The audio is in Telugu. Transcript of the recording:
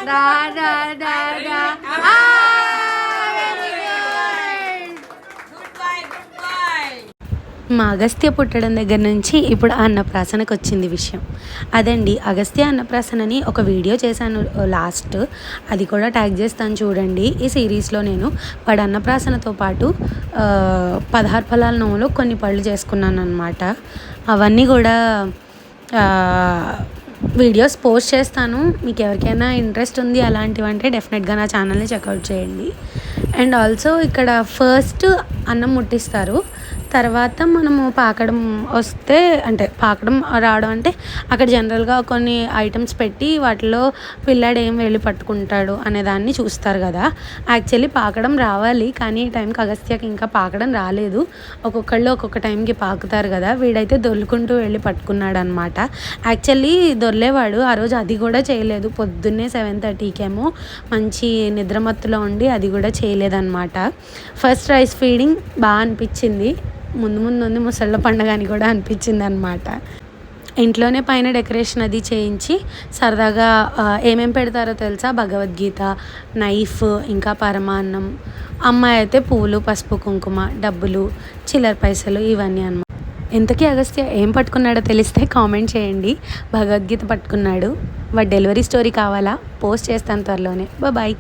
రా రా రా రా. మా అగస్త్య పుట్టడం దగ్గర నుంచి ఇప్పుడు అన్నప్రాసనకు వచ్చింది విషయం. అదండి, అగస్త్య అన్నప్రాసనని ఒక వీడియో చేశాను లాస్ట్, అది కూడా ట్యాగ్ చేస్తాను చూడండి. ఈ సిరీస్లో నేను వాడు అన్నప్రాసనతో పాటు 16 ఫలాల నోములు కొన్ని పళ్ళు చేసుకున్నాను అనమాట. అవన్నీ కూడా వీడియోస్ పోస్ట్ చేస్తాను. మీకు ఎవరికైనా ఇంట్రెస్ట్ ఉంది అలాంటివంటే డెఫినెట్గా నా ఛానల్ని చెక్అవుట్ చేయండి. అండ్ ఆల్సో ఇక్కడ ఫస్ట్ అన్నం ముట్టిస్తారు, తర్వాత మనము పాకడం వస్తే అంటే పాకడం రావడం అంటే అక్కడ జనరల్గా కొన్ని ఐటమ్స్ పెట్టి వాటిలో పిల్లాడు ఏం వెళ్ళి పట్టుకుంటాడు అనే దాన్ని చూస్తారు కదా. యాక్చువల్లీ పాకడం రావాలి, కానీ ఈ టైంకి అగస్త్యకి ఇంకా పాకడం రాలేదు. ఒక్కొక్కళ్ళు ఒక్కొక్క టైంకి పాకుతారు కదా, వీడైతే దొల్లుకుంటూ వెళ్ళి పట్టుకున్నాడు అనమాట. యాక్చువల్లీ దొర్లేవాడు ఆ రోజు, అది కూడా చేయలేదు. పొద్దున్నే 7:30కేమో మంచి నిద్రమత్తులో ఉండి అది కూడా చేయలేదన్నమాట. ఫస్ట్ రైస్ ఫీడింగ్ బాగా అనిపించింది, ముందు ఉంది ముసళ్ళ పండుగ అని కూడా అనిపించింది అనమాట. ఇంట్లోనే పైన డెకరేషన్ అది చేయించి సరదాగా ఏమేం పెడతారో తెలుసా, భగవద్గీత, నైఫ్, ఇంకా పరమాన్నం. అమ్మాయి అయితే పూలు, పసుపు, కుంకుమ, డబ్బులు, చిల్లర పైసలు ఇవన్నీ అనమాట. ఇంతకీ అగస్త్య ఏం పట్టుకున్నాడో తెలిస్తే కామెంట్ చేయండి. భగవద్గీత పట్టుకున్నాడు. వాడి డెలివరీ స్టోరీ కావాలా, పోస్ట్ చేస్తాను త్వరలోనే. బాయ్.